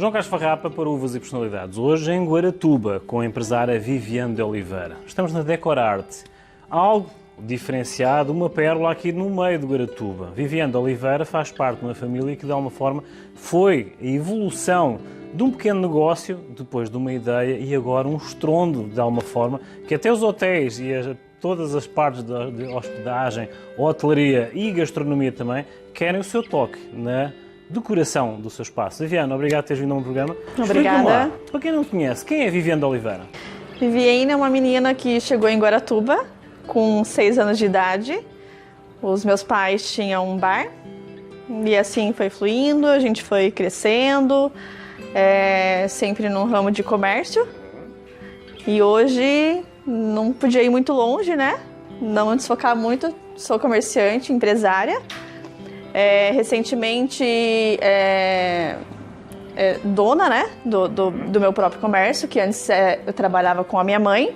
João Carlos Farrapa para Uvas e Personalidades. Hoje em Guaratuba, com a empresária Viviane de Oliveira. Estamos na Decorarte. Algo diferenciado, uma pérola aqui no meio de Guaratuba. Viviane de Oliveira faz parte de uma família que, de alguma forma, foi a evolução de um pequeno negócio, depois de uma ideia e agora um estrondo, de alguma forma, que até os hotéis e todas as partes de hospedagem, hotelaria e gastronomia também, querem o seu toque na decoração do seu espaço. Viviane, obrigado por teres vindo ao meu programa. Obrigada. Para quem não te conhece, quem é Viviane de Oliveira? Viviane é uma menina que chegou em Guaratuba com 6 anos de idade. Os meus pais tinham um bar e assim foi fluindo, a gente foi crescendo, sempre num ramo de comércio. E hoje não podia ir muito longe, né? Não desfocar muito, sou comerciante, empresária. Recentemente dona, né, do meu próprio comércio, que antes eu trabalhava com a minha mãe,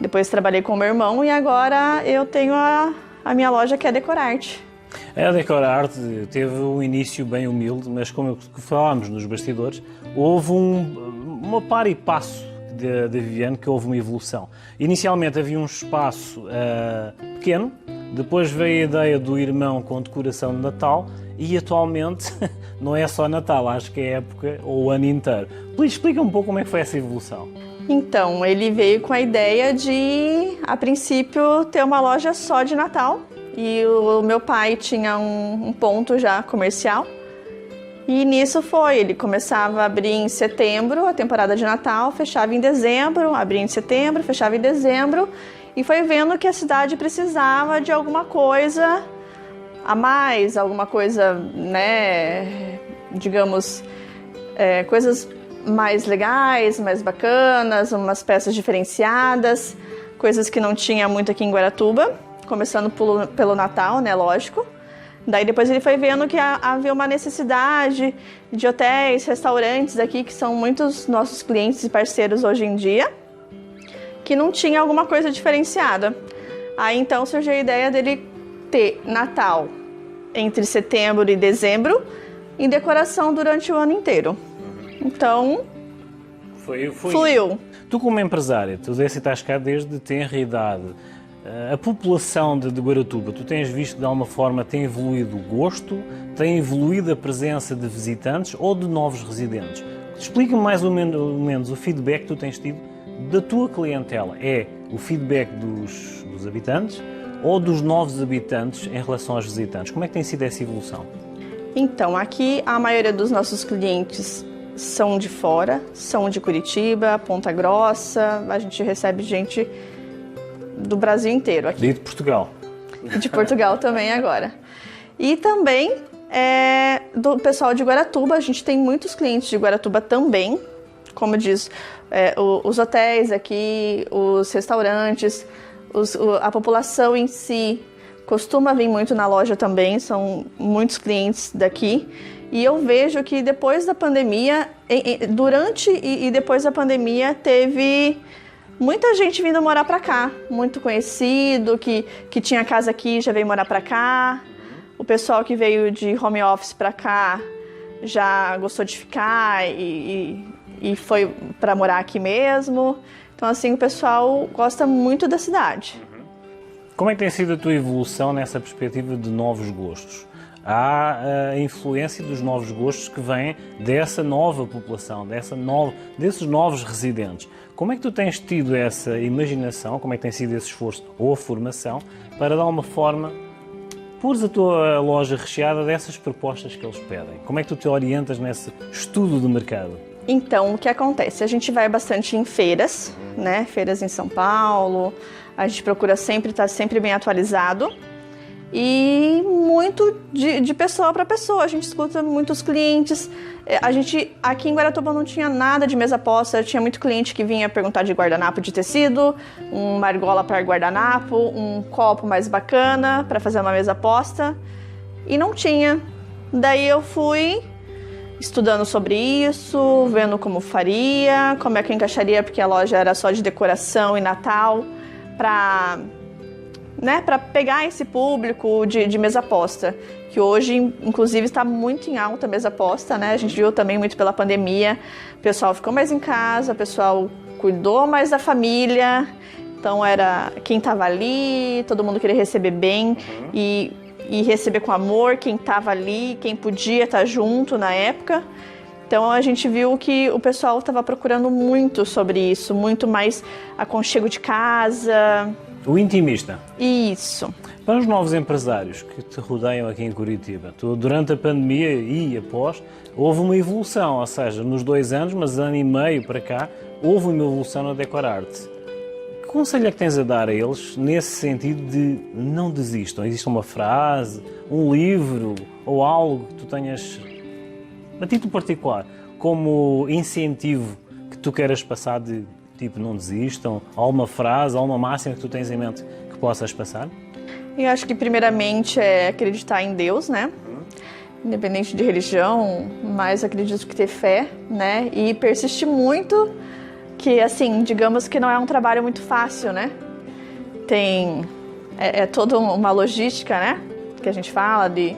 depois trabalhei com o meu irmão e agora eu tenho a minha loja que é Decorarte. A Decorarte teve um início bem humilde, mas como falámos nos bastidores, houve uma par e passo da Viviane, que houve uma evolução. Inicialmente havia um espaço pequeno, depois veio a ideia do irmão com decoração de Natal e atualmente não é só Natal, acho que é época ou o ano inteiro. Explica um pouco como é que foi essa evolução. Então, ele veio com a ideia de, a princípio, ter uma loja só de Natal. E o meu pai tinha um ponto já comercial. E nisso ele começava a abrir em setembro, a temporada de Natal, fechava em dezembro, abria em setembro, fechava em dezembro. E foi vendo que a cidade precisava de alguma coisa a mais, alguma coisa, né, digamos, coisas mais legais, mais bacanas, umas peças diferenciadas, coisas que não tinha muito aqui em Guaratuba, começando pelo Natal, né, lógico. Daí depois ele foi vendo que havia uma necessidade de hotéis, restaurantes aqui, que são muitos nossos clientes e parceiros hoje em dia, que não tinha alguma coisa diferenciada. Aí então surgiu a ideia dele ter Natal entre setembro e dezembro e decoração durante o ano inteiro. Então, fluiu. Tu como empresária, tu estás cá desde tenra idade. A população de Guaratuba, tu tens visto que de alguma forma tem evoluído o gosto, tem evoluído a presença de visitantes ou de novos residentes? Explica-me mais ou menos o feedback que tu tens tido da tua clientela. É o feedback dos habitantes ou dos novos habitantes em relação aos visitantes? Como é que tem sido essa evolução? Então, aqui a maioria dos nossos clientes são de fora, são de Curitiba, Ponta Grossa, a gente recebe gente do Brasil inteiro aqui. E de Portugal. De Portugal também agora. E também do pessoal de Guaratuba, a gente tem muitos clientes de Guaratuba também, como diz, os hotéis aqui, os restaurantes, a população em si costuma vir muito na loja também, são muitos clientes daqui. E eu vejo que depois da pandemia, durante e depois da pandemia, teve muita gente vindo morar para cá, muito conhecido, que tinha casa aqui já veio morar para cá. O pessoal que veio de home office para cá já gostou de ficar e foi para morar aqui mesmo. Então, assim, o pessoal gosta muito da cidade. Como é que tem sido a tua evolução nessa perspectiva de novos gostos? Há a influência dos novos gostos que vêm dessa nova população, desses novos residentes. Como é que tu tens tido essa imaginação, como é que tem sido esse esforço ou a formação para, de alguma forma, pôres a tua loja recheada dessas propostas que eles pedem? Como é que tu te orientas nesse estudo de mercado? Então, o que acontece? A gente vai bastante em feiras, né? Feiras em São Paulo, a gente procura sempre estar sempre bem atualizado. E muito de pessoa para pessoa, a gente escuta muitos clientes. A gente aqui em Guaratuba não tinha nada de mesa posta, tinha muito cliente que vinha perguntar de guardanapo de tecido, uma argola para guardanapo, um copo mais bacana para fazer uma mesa posta, e não tinha. Daí eu fui estudando sobre isso, vendo como faria, como é que eu encaixaria, porque a loja era só de decoração e Natal, para pegar esse público de mesa posta, que hoje, inclusive, está muito em alta a mesa posta, né? A gente viu também muito pela pandemia, o pessoal ficou mais em casa, o pessoal cuidou mais da família, então era quem estava ali, todo mundo queria receber bem e receber com amor quem estava ali, quem podia estar junto na época. Então a gente viu que o pessoal estava procurando muito sobre isso, muito mais aconchego de casa. O intimista. Isso. Para os novos empresários que te rodeiam aqui em Curitiba, durante a pandemia e após, houve uma evolução, ou seja, nos 2 anos, mas ano e meio para cá, houve uma evolução na Decorarte. Que conselho é que tens a dar a eles nesse sentido de não desistam? Existe uma frase, um livro ou algo que tu tenhas, a título particular, como incentivo que tu queiras passar de tipo não desistam? Alguma frase, alguma máxima que tu tens em mente que possas passar? Eu acho que primeiramente é acreditar em Deus, né? Independente de religião, mas acredito que ter fé, né? E persistir muito, que assim, digamos que não é um trabalho muito fácil, né? É toda uma logística, né? Que a gente fala de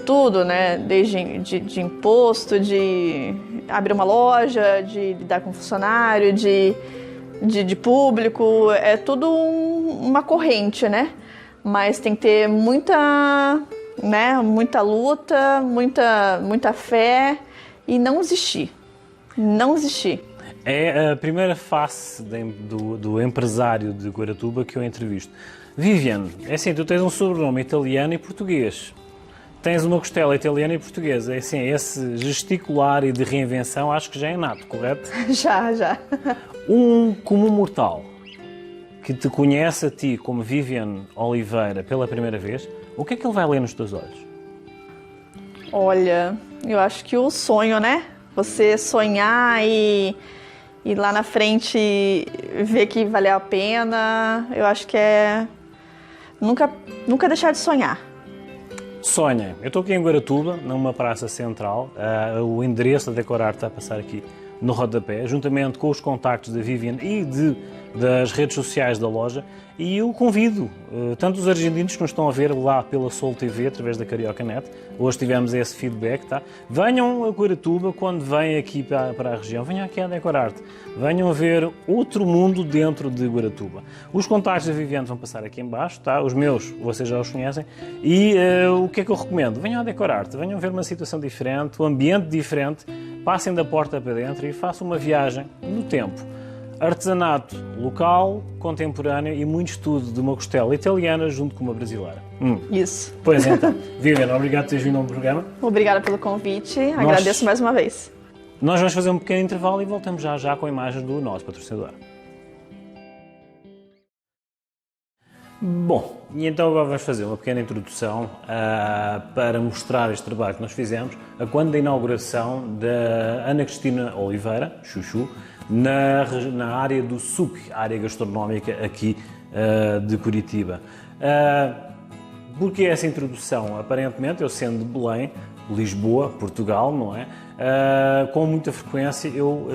tudo, né? Desde de imposto, de abrir uma loja, de lidar com funcionário, de público, é tudo uma corrente, né? Mas tem que ter muita luta, muita fé e não desistir. Não desistir. É a primeira face do empresário de Guaratuba que eu entrevisto. Viviane, é assim, tu tens um sobrenome italiano e português. Tens uma costela italiana e portuguesa. É assim, esse gesticular e de reinvenção acho que já é inato, correto? Já. Um comum mortal que te conhece a ti como Viviane Oliveira pela primeira vez, o que é que ele vai ler nos teus olhos? Olha, eu acho que o sonho, né? Você sonhar e lá na frente ver que valeu a pena, eu acho que é nunca deixar de sonhar. Sonha. Eu estou aqui em Guaratuba, numa praça central. O endereço da Decorarte está a passar aqui no rodapé, juntamente com os contactos da Viviane e das redes sociais da loja. E eu convido tanto os argentinos que nos estão a ver lá pela Sol TV, através da Carioca Net, hoje tivemos esse feedback, tá? Venham a Guaratuba quando vêm aqui para a região, venham aqui à Decorarte, venham ver outro mundo dentro de Guaratuba. Os contactos da Viviane vão passar aqui em baixo, tá? Os meus, vocês já os conhecem, e o que é que eu recomendo? Venham à Decorarte, venham ver uma situação diferente, um ambiente diferente, passem da porta para dentro e façam uma viagem no tempo. Artesanato local, contemporâneo e muito estudo de uma costela italiana junto com uma brasileira. Isso. Pois então. Viviane, obrigado por teres vindo ao programa. Obrigada pelo convite, agradeço mais uma vez. Nós vamos fazer um pequeno intervalo e voltamos já com imagens do nosso patrocinador. Bom, e então agora vamos fazer uma pequena introdução para mostrar este trabalho que nós fizemos a quando da inauguração da Ana Cristina Oliveira, Chuchu, na área do SUC, área gastronómica aqui de Curitiba. Porque essa introdução? Aparentemente, eu sendo de Belém, Lisboa, Portugal, não é? Com muita frequência eu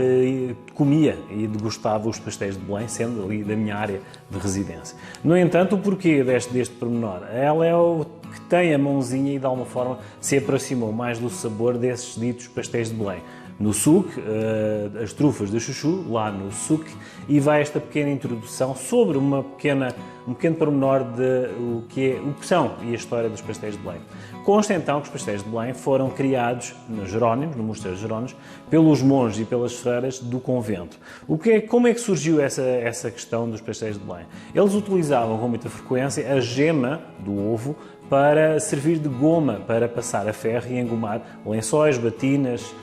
comia e degustava os pastéis de Belém, sendo ali da minha área de residência. No entanto, o porquê deste pormenor? Ela é o que tem a mãozinha e de alguma forma se aproximou mais do sabor desses ditos pastéis de Belém. No SUC, as trufas de chuchu, lá no SUC, e vai esta pequena introdução sobre um pequeno pormenor de o que são e a história dos pastéis de Belém. Consta então que os pastéis de Belém foram criados nos Jerónimos, no Mosteiro de Jerónimos, pelos monges e pelas freiras do convento. Como é que surgiu essa questão dos pastéis de Belém? Eles utilizavam com muita frequência a gema do ovo para servir de goma para passar a ferro e engomar lençóis, batinas,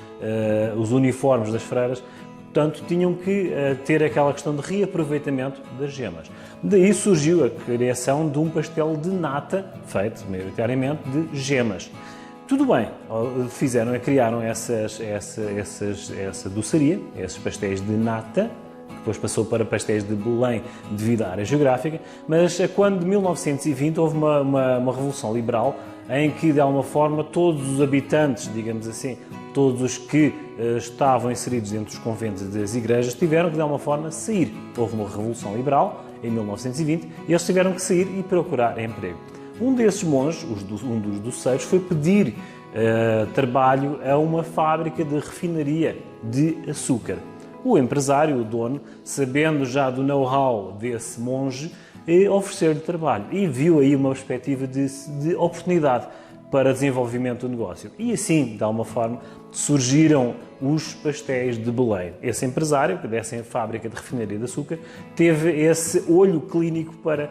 os uniformes das freiras, portanto tinham que ter aquela questão de reaproveitamento das gemas. Daí surgiu a criação de um pastel de nata feito maioritariamente de gemas. Tudo bem, criaram essa doçaria, esses pastéis de nata, que depois passou para pastéis de Belém devido à área geográfica, mas quando de 1920 houve uma revolução liberal em que, de alguma forma, todos os habitantes, digamos assim, todos os que estavam inseridos dentro dos conventos e das igrejas tiveram que, de alguma forma, sair. Houve uma revolução liberal em 1920 e eles tiveram que sair e procurar emprego. Um desses monges, um dos doceiros, foi pedir trabalho a uma fábrica de refinaria de açúcar. O empresário, o dono, sabendo já do know-how desse monge, ofereceu-lhe trabalho e viu aí uma perspectiva de oportunidade para desenvolvimento do negócio. E assim, de alguma forma, surgiram os pastéis de Belém. Esse empresário, que dessa fábrica de refinaria de açúcar, teve esse olho clínico para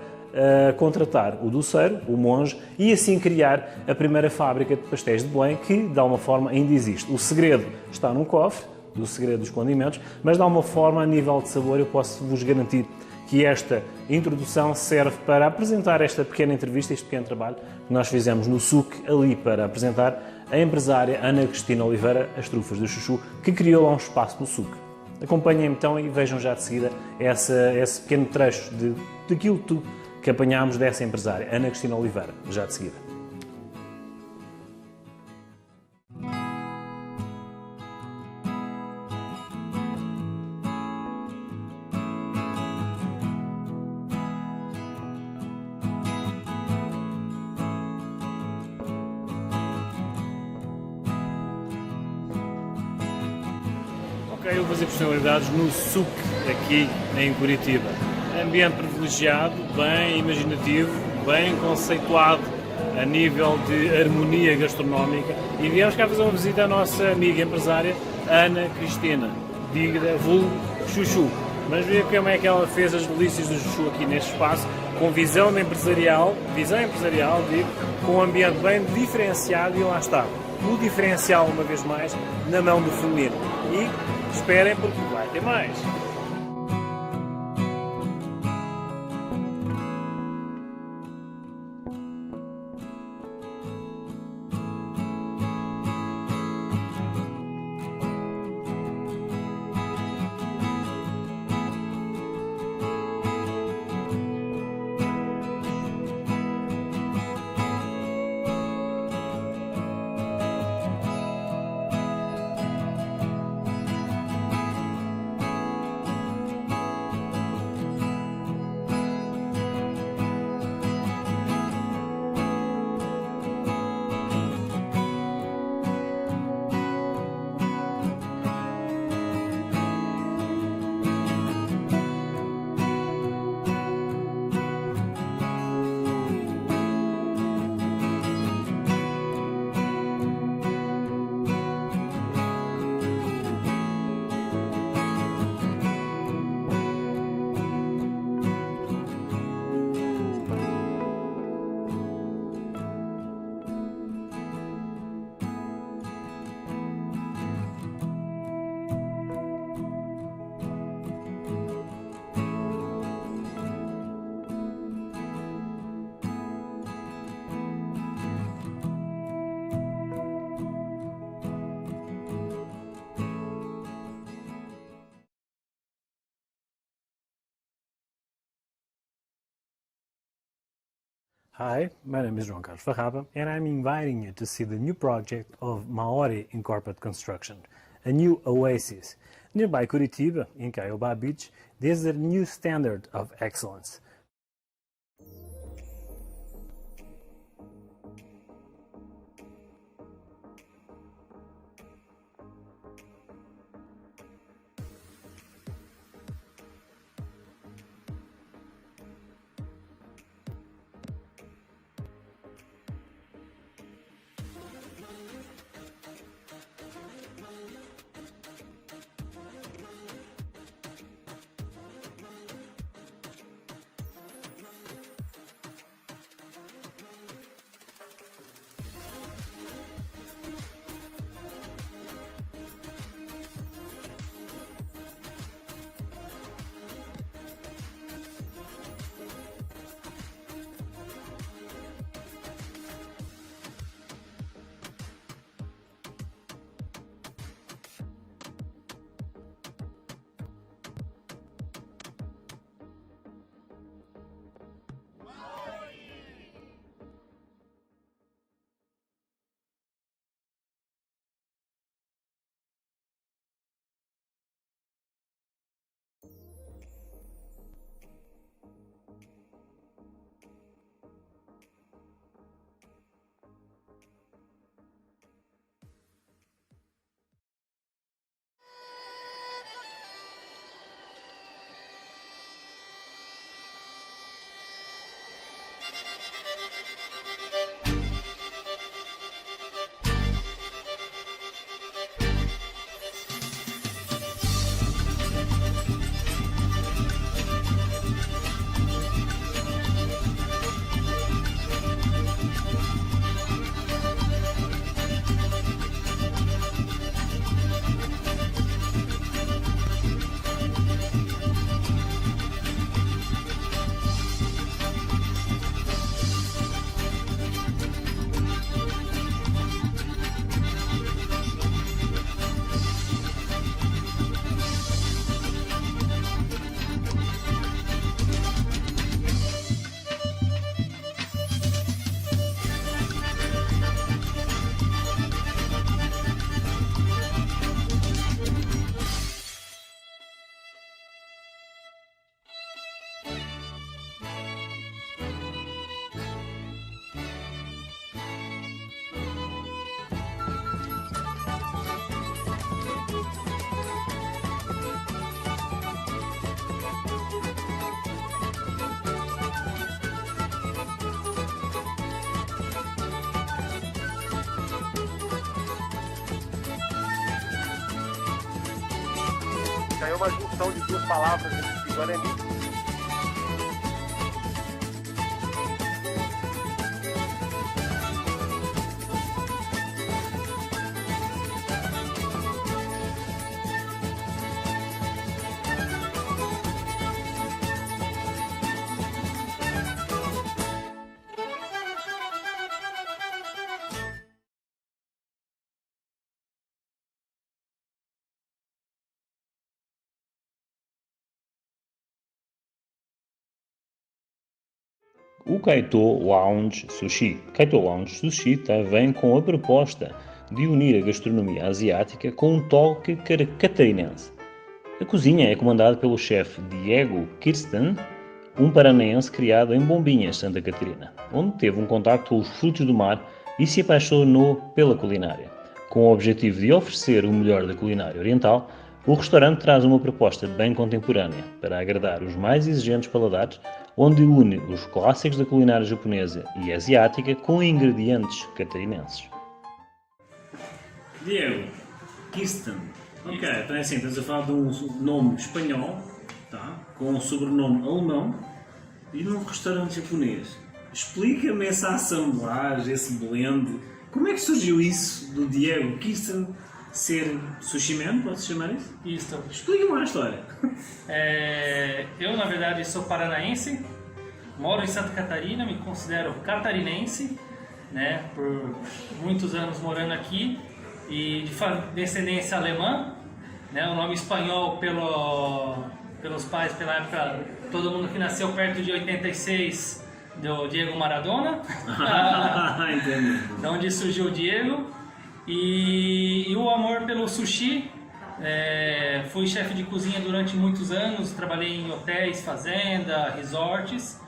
contratar o doceiro, o monge, e assim criar a primeira fábrica de pastéis de Belém, que de alguma forma ainda existe. O segredo está num cofre, do segredo dos condimentos, mas de alguma forma, a nível de sabor, eu posso vos garantir que esta introdução serve para apresentar esta pequena entrevista, este pequeno trabalho que nós fizemos no SUC, ali para apresentar a empresária Ana Cristina Oliveira, as trufas do chuchu, que criou lá um espaço no SUC. Acompanhem-me então e vejam já de seguida esse pequeno trecho daquilo tudo que apanhámos dessa empresária, Ana Cristina Oliveira, já de seguida. Ok, eu vou fazer personalidades no SUC, aqui em Curitiba. Ambiente privilegiado, bem imaginativo, bem conceituado a nível de harmonia gastronómica, e viemos cá fazer uma visita à nossa amiga empresária Ana Cristina, diga vulgo chuchu. Mas ver como é que ela fez as delícias do chuchu aqui neste espaço, com visão empresarial, digo, com um ambiente bem diferenciado, e lá está, o diferencial, uma vez mais, na mão do feminino. E esperem porque vai ter mais. Hi, my name is João Carlos Farraba, and I'm inviting you to see the new project of Maori Incorporated Construction, a new oasis. Nearby Curitiba, in Caiobá Beach, there's a new standard of excellence. Então é uma junção de duas palavras em guarani. O Kaito Lounge Sushi. Kaito Lounge Sushi vem com a proposta de unir a gastronomia asiática com um toque catarinense. A cozinha é comandada pelo chefe Diego Kirsten, um paranaense criado em Bombinhas, Santa Catarina, onde teve um contacto com os frutos do mar e se apaixonou pela culinária. Com o objetivo de oferecer o melhor da culinária oriental, o restaurante traz uma proposta bem contemporânea para agradar os mais exigentes paladares, onde une os clássicos da culinária japonesa e asiática com ingredientes catarinenses. Diego, Kirsten. Ok, então é assim, estás a falar de um nome espanhol, tá? Com um sobrenome alemão e num restaurante japonês. Explica-me essa assemblagem, esse blend. Como é que surgiu isso do Diego Kirsten ser sushi man, pode-se chamar isso? Isso. Explica-me lá a história. Eu, na verdade, sou paranaense, moro em Santa Catarina, me considero catarinense, né, por muitos anos morando aqui, e de descendência alemã, né, o nome espanhol pelos pais, pela época, todo mundo que nasceu perto de 86, do Diego Maradona, Entendi. de onde surgiu o Diego. E o amor pelo sushi, fui chefe de cozinha durante muitos anos, trabalhei em hotéis, fazenda, resorts,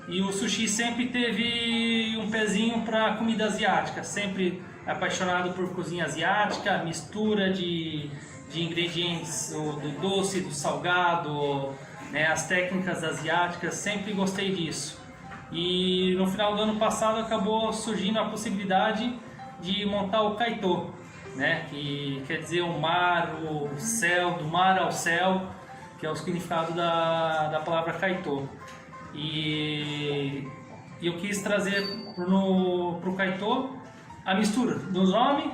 e o sushi sempre teve um pezinho para comida asiática, sempre apaixonado por cozinha asiática, mistura de ingredientes, do doce, do salgado, né, as técnicas asiáticas, sempre gostei disso. E no final do ano passado acabou surgindo a possibilidade de montar o Kaito, né, que quer dizer o mar, o céu, do mar ao céu, que é o significado da palavra Kaito. E eu quis trazer pro Kaito a mistura do nome,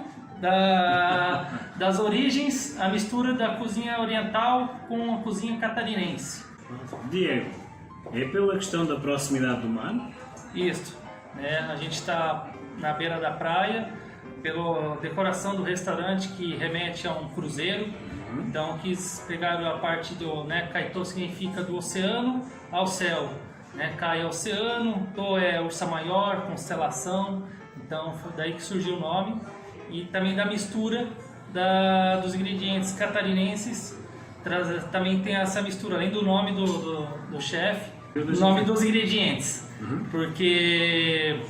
das origens, a mistura da cozinha oriental com a cozinha catarinense. Diego, é pela questão da proximidade do mar? Isso, né, a gente está na beira da praia, pela decoração do restaurante que remete a um cruzeiro. Então quis pegar a parte do, né, Kaito significa do oceano ao céu, né, Kai é oceano, To é ursa maior, constelação, então foi daí que surgiu o nome. E também da mistura dos ingredientes catarinenses, também tem essa mistura, além do nome do chefe, o nome dos ingredientes, porque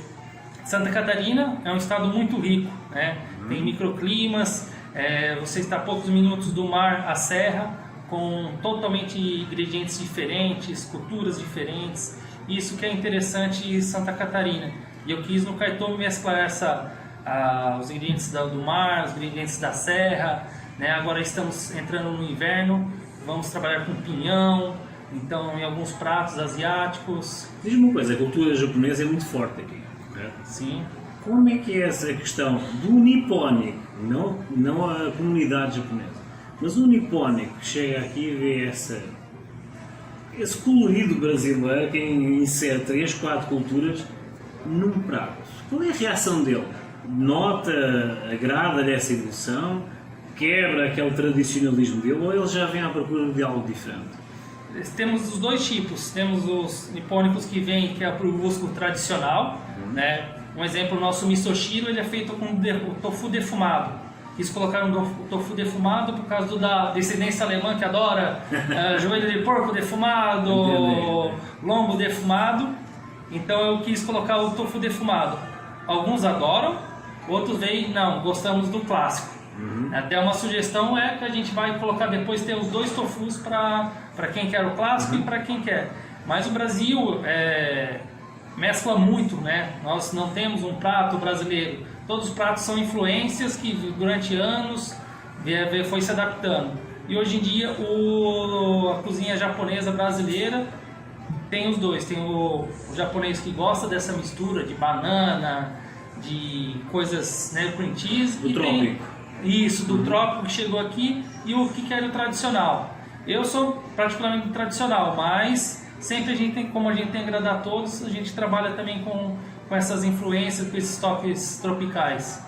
Santa Catarina é um estado muito rico, né? Tem microclimas, você está a poucos minutos do mar à serra, com totalmente ingredientes diferentes, culturas diferentes. Isso que é interessante em Santa Catarina. E eu quis no Kaito mesclar os ingredientes do mar, os ingredientes da serra, né? Agora estamos entrando no inverno, vamos trabalhar com pinhão, então em alguns pratos asiáticos. Diz-me uma coisa, a cultura japonesa é muito forte aqui. Sim. Como é que é essa questão do nipónico, não a comunidade japonesa, mas o nipónico que chega aqui e vê esse colorido brasileiro que insere 3, 4 culturas num prato? Qual é a reação dele? Nota, agrada-lhe essa evolução? Quebra aquele tradicionalismo dele ou ele já vem à procura de algo diferente? Temos os dois tipos, temos os nipônicos que vêm, que é para o uso tradicional, né? Um exemplo, o nosso misoshiro, ele é feito com o tofu defumado. Quis colocar um tofu defumado por causa da descendência alemã que adora joelho de porco defumado, lombo defumado. Então eu quis colocar o tofu defumado. Alguns adoram, outros veem, não, gostamos do clássico. Até uma sugestão é que a gente vai colocar depois, ter os dois tofus para quem quer o clássico e para quem quer. Mas o Brasil mescla muito, né? Nós não temos um prato brasileiro. Todos os pratos são influências que durante anos foi se adaptando. E hoje em dia a cozinha japonesa brasileira tem os dois. Tem o japonês que gosta dessa mistura de banana, de coisas, né, cream cheese. Do trópico. Isso, do trópico que chegou aqui, e o que quer o tradicional. Eu sou particularmente tradicional, mas sempre como a gente tem que agradar a todos, a gente trabalha também com essas influências, com esses toques tropicais.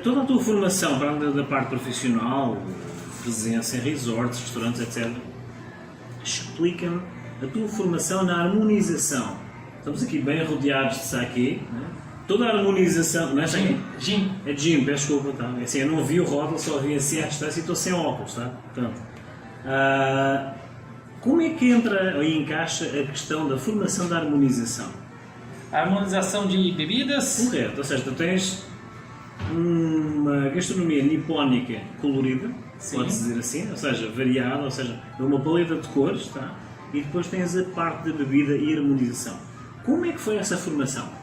Toda a tua formação, para além da parte profissional, presença em resorts, restaurantes, etc., explica-me a tua formação na harmonização. Estamos aqui bem rodeados de saquê, né? Toda a harmonização, não é saquê? Gin. É gin, peço desculpa, tá? Assim, eu não vi o rótulo, só vi assim à distância e estou sem óculos, tá? Portanto, como é que entra ou encaixa a questão da formação da harmonização? A harmonização de bebidas. Correto, ou seja, tu tens uma gastronomia nipónica colorida, pode-se dizer assim, ou seja, variada, ou seja, uma paleta de cores, tá? E depois tens a parte da bebida e harmonização. Como é que foi essa formação?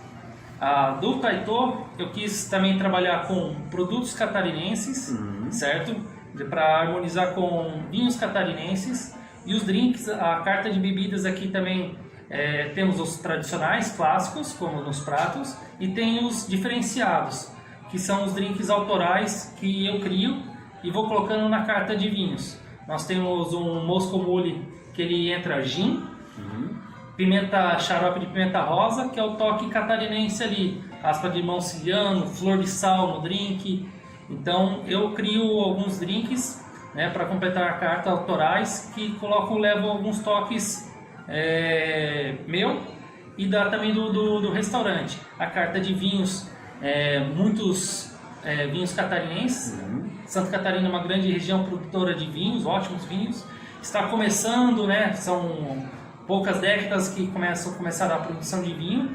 Do Kaitô, eu quis também trabalhar com produtos catarinenses, certo? Para harmonizar com vinhos catarinenses. E os drinks, a carta de bebidas aqui também temos os tradicionais, clássicos, como nos pratos, e tem os diferenciados, que são os drinks autorais que eu crio e vou colocando na carta de vinhos. Nós temos um Moscow Mule, que ele entra gin, xarope de pimenta rosa, que é o toque catarinense ali, raspa de limão siciliano, flor de sal no drink. Então eu crio alguns drinks, né, para completar a carta autorais, que levam alguns toques meu e também do restaurante. A carta de vinhos, muitos vinhos catarinenses. Santa Catarina é uma grande região produtora de vinhos, ótimos vinhos. Está começando, né, são poucas décadas que começaram a produção de vinho,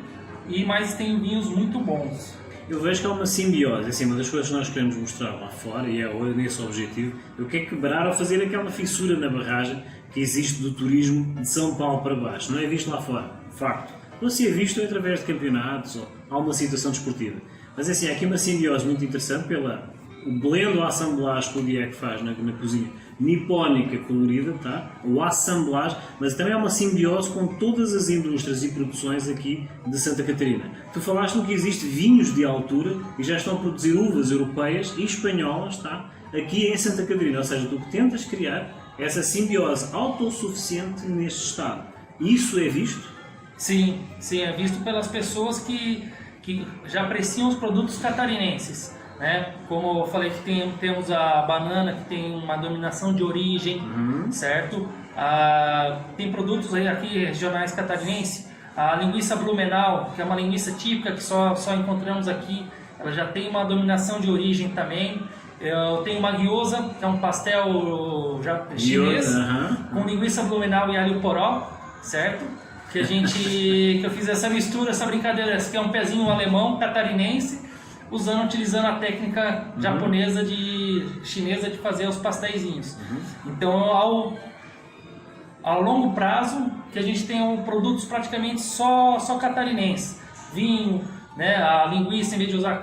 mas tem vinhos muito bons. Eu vejo que há uma simbiose, assim, uma das coisas que nós queremos mostrar lá fora, e é nesse objetivo, eu quero quebrar ou fazer aquela fissura na barragem que existe do turismo de São Paulo para baixo. Não é visto lá fora, facto. Não se é visto através de campeonatos ou alguma situação desportiva. Mas assim, há aqui uma simbiose muito interessante pela o blend ou a assemblagem que o Diego faz na cozinha nipónica colorida, tá? Ou a assemblagem, mas também há uma simbiose com todas as indústrias e produções aqui de Santa Catarina. Tu falaste-me que existe vinhos de altura e já estão a produzir uvas europeias e espanholas, tá? Aqui em Santa Catarina, ou seja, tu tentas criar essa simbiose autossuficiente neste estado. Isso é visto? Sim, é visto pelas pessoas que já apreciam os produtos catarinenses. Né? Como eu falei que temos a banana que tem uma dominação de origem, certo? Tem produtos aí aqui regionais catarinenses, a linguiça Blumenau, que é uma linguiça típica que só encontramos aqui, ela já tem uma dominação de origem também. Eu tenho uma gyoza, que é um pastel chinês, com linguiça Blumenau e alho poró, certo? Que eu fiz essa mistura, essa brincadeira, esse aqui é um pezinho alemão catarinense, utilizando a técnica japonesa chinesa de fazer os pastéisinhos. Então, ao longo prazo, que a gente tem produtos praticamente só catarinenses. Vinho, né, a linguiça, em vez de usar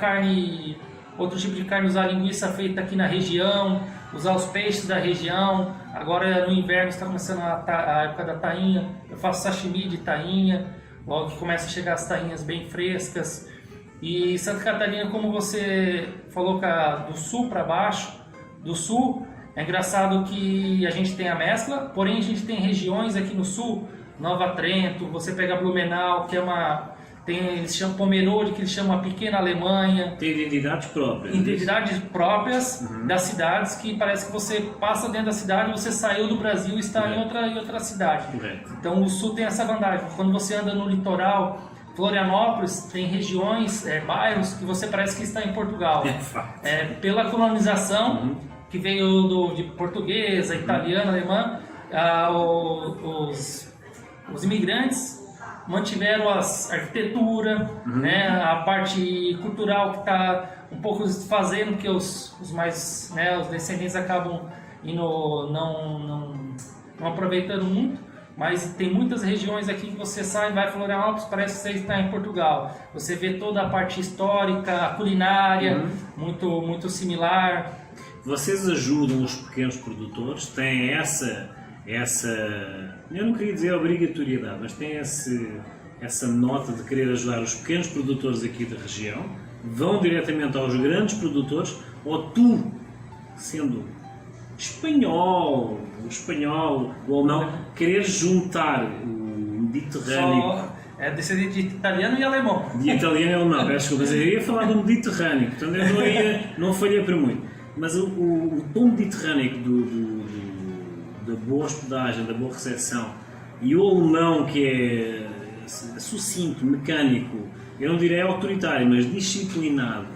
outro tipo de carne, usar a linguiça feita aqui na região, usar os peixes da região. Agora no inverno está começando a época da tainha, eu faço sashimi de tainha, logo que começa a chegar as tainhas bem frescas. E Santa Catarina, como você falou, do sul para baixo, do sul, é engraçado que a gente tem a mescla, porém a gente tem regiões aqui no sul, Nova Trento, você pega Blumenau, que eles chamam Pomerode, que eles chamam a pequena Alemanha. Tem identidades próprias. Identidades próprias das cidades, que parece que você passa dentro da cidade, você saiu do Brasil e está em outra cidade. Correto. Então o sul tem essa vantagem. Quando você anda no litoral, Florianópolis tem regiões, bairros que você parece que está em Portugal. Pela colonização que veio de portuguesa, italiana, alemã, os imigrantes mantiveram a arquitetura, né, a parte cultural que está um pouco desfazendo, porque os descendentes acabam não aproveitando muito. Mas tem muitas regiões aqui que você sai, vai a Florianópolis, parece que você está em Portugal. Você vê toda a parte histórica, a culinária, muito, muito similar. vocês ajudam os pequenos produtores, têm essa eu não queria dizer obrigatoriedade, mas têm essa nota de querer ajudar os pequenos produtores aqui da região, vão diretamente aos grandes produtores, ou tu, sendo espanhol, ou não, querer juntar o Mediterrâneo. Só é descendente de italiano e alemão. De italiano e alemão, peço desculpa, eu ia falar do Mediterrâneo, portanto eu não falhei para muito. Mas o tom mediterrâneo da boa hospedagem, da boa recepção, e o alemão que é sucinto, mecânico, eu não direi autoritário, mas disciplinado,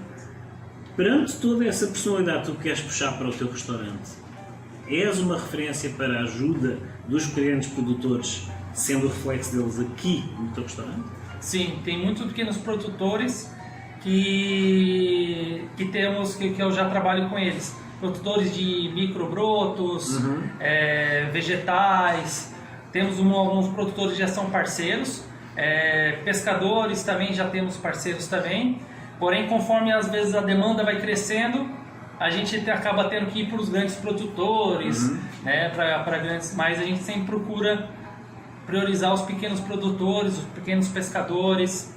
perante toda essa personalidade que tu queres puxar para o teu restaurante, és uma referência para a ajuda dos pequenos produtores, sendo o reflexo deles aqui no teu restaurante? Sim, tem muitos pequenos produtores que temos, que eu já trabalho com eles. Produtores de microbrotos, vegetais, temos alguns produtores que já são parceiros, pescadores também já temos parceiros também, porém conforme às vezes a demanda vai crescendo, a gente acaba tendo que ir para os grandes produtores, né, para grandes, mas a gente sempre procura priorizar os pequenos produtores, os pequenos pescadores.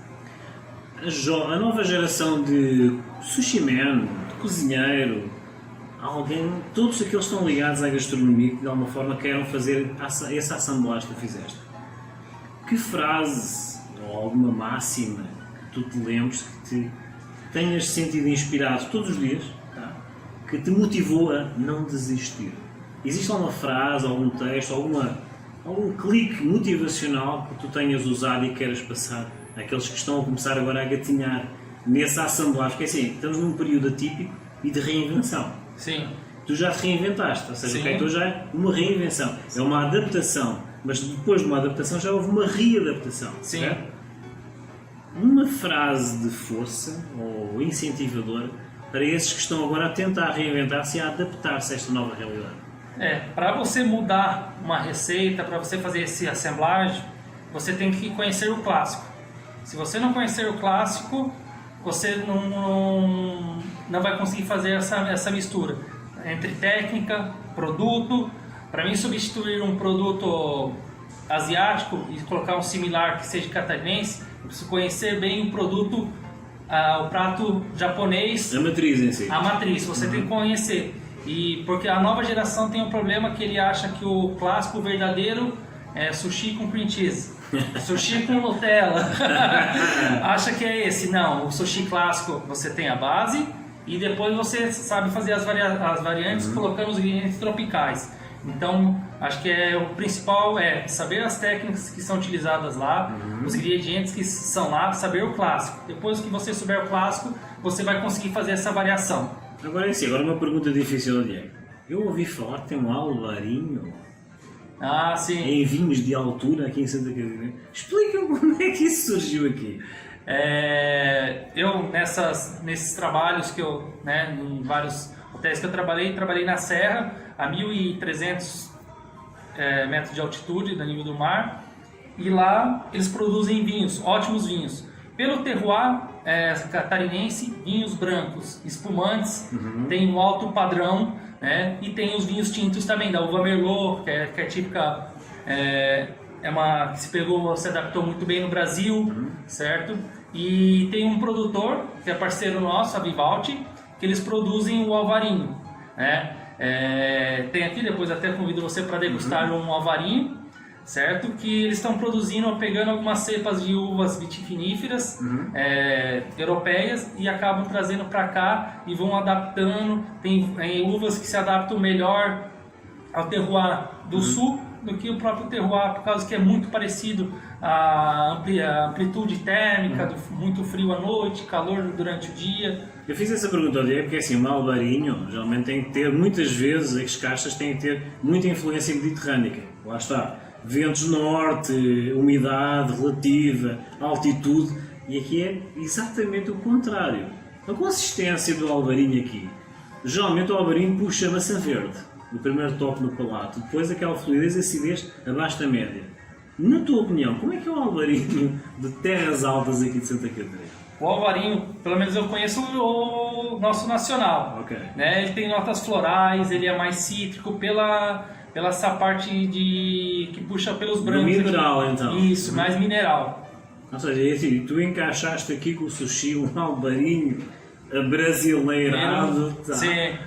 A nova geração de sushi man, de cozinheiro, todos aqueles que estão ligados à gastronomia que de alguma forma queiram fazer essa assemblagem que tu fizeste. Que frase ou alguma máxima que tu te lembres que te tenhas sentido inspirado todos os dias, tá? Que te motivou a não desistir? Existe alguma frase, algum texto, algum clique motivacional que tu tenhas usado e queiras passar àqueles que estão a começar agora a gatinhar nessa assemblagem? Porque assim, estamos num período atípico e de reinvenção. Sim. Tu já te reinventaste, ou seja, Sim. o Keitou já é uma reinvenção, é uma adaptação, mas depois de uma adaptação já houve uma readaptação. Sim. Certo? Uma frase de força ou incentivadora para esses que estão agora a tentar reinventar-se e a adaptar-se a esta nova realidade. Para você mudar uma receita, para você fazer esse assemblagem, você tem que conhecer o clássico. Se você não conhecer o clássico, você não vai conseguir fazer essa mistura entre técnica, produto. Para mim, substituir um produto asiático e colocar um similar que seja catarinense, eu preciso conhecer bem o produto, o prato japonês. A matriz em si. A matriz, você tem que conhecer. Porque a nova geração tem um problema que ele acha que o clássico verdadeiro é sushi com cream cheese. Sushi com Nutella. Acha que é esse. Não, o sushi clássico você tem a base e depois você sabe fazer as variantes colocando os ingredientes tropicais. Então, acho que o principal é saber as técnicas que são utilizadas lá, os ingredientes que são lá, saber o clássico. Depois que você souber o clássico, você vai conseguir fazer essa variação. Agora sim, agora uma pergunta difícil, Diego. Eu ouvi falar que tem um alvarinho Sim. em vinhos de altura aqui em Santa Catarina. Explica-me como é que isso surgiu aqui. Eu, nesses trabalhos que eu, em vários hotéis que eu trabalhei na Serra, a 1.300 metros de altitude, do nível do mar, e lá eles produzem vinhos, ótimos vinhos. Pelo terroir catarinense, vinhos brancos, espumantes, tem um alto padrão, e tem os vinhos tintos também, da uva Merlot, que é típica, que se adaptou muito bem no Brasil, certo? E tem um produtor, que é parceiro nosso, a Vivaldi, que eles produzem o alvarinho, tem aqui, depois até convido você para degustar um alvarinho, certo? Que eles estão produzindo, pegando algumas cepas de uvas vitiviníferas europeias e acabam trazendo para cá e vão adaptando. Tem uvas que se adaptam melhor ao terroir do sul do que o próprio terroir, por causa que é muito parecido a amplitude térmica, muito frio à noite, calor durante o dia. Eu fiz essa pergunta ao Diego porque assim, um alvarinho geralmente tem que ter, muitas vezes as caixas têm que ter muita influência mediterrânica. Lá está. Ventos norte, umidade relativa, altitude, e aqui é exatamente o contrário. A consistência do alvarinho aqui, geralmente o alvarinho puxa maçã verde, no primeiro toque no palato, depois aquela fluidez e acidez abaixo da média. Na tua opinião, como é que é o alvarinho de terras altas aqui de Santa Catarina? O Alvarinho, pelo menos eu conheço o nosso nacional. Ok. Né? Ele tem notas florais, ele é mais cítrico pela essa parte que puxa pelos brancos. Mineral, aqui. então. Isso, mais mineral. Ou seja, é assim, tu encaixaste aqui com o sushi um alvarinho brasileirado. Tá? Sim.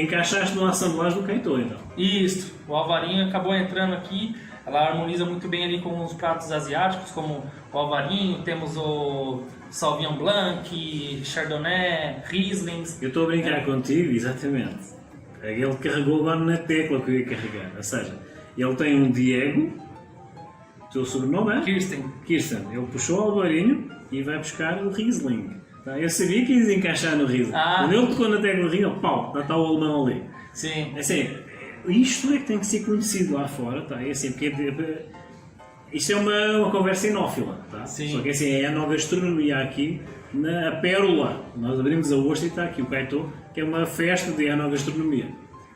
Encaixaste no assemblagem do Kaito, então. Isso, o Alvarinho acabou entrando aqui, ela harmoniza muito bem ali com os pratos asiáticos, como o Alvarinho, temos o Sauvignon Blanc, Chardonnay, Riesling. Eu estou a brincar contigo, exatamente. Ele carregou agora na tecla que eu ia carregar. Ou seja, ele tem um Diego, o teu sobrenome é? Kirsten. Ele puxou o alvarinho e vai buscar o Riesling. Tá? Eu sabia que ia encaixar no Riesling. Quando ele tocou na tecla do Riesling, pau, está o alemão ali. Sim. É assim, isto é que tem que ser conhecido lá fora, tá? É assim, porque isto é uma conversa enófila, tá? Sim. Só que assim, é a enogastronomia aqui na Pérola. Nós abrimos a ostra e está aqui o Kaito, que é uma festa de enogastronomia.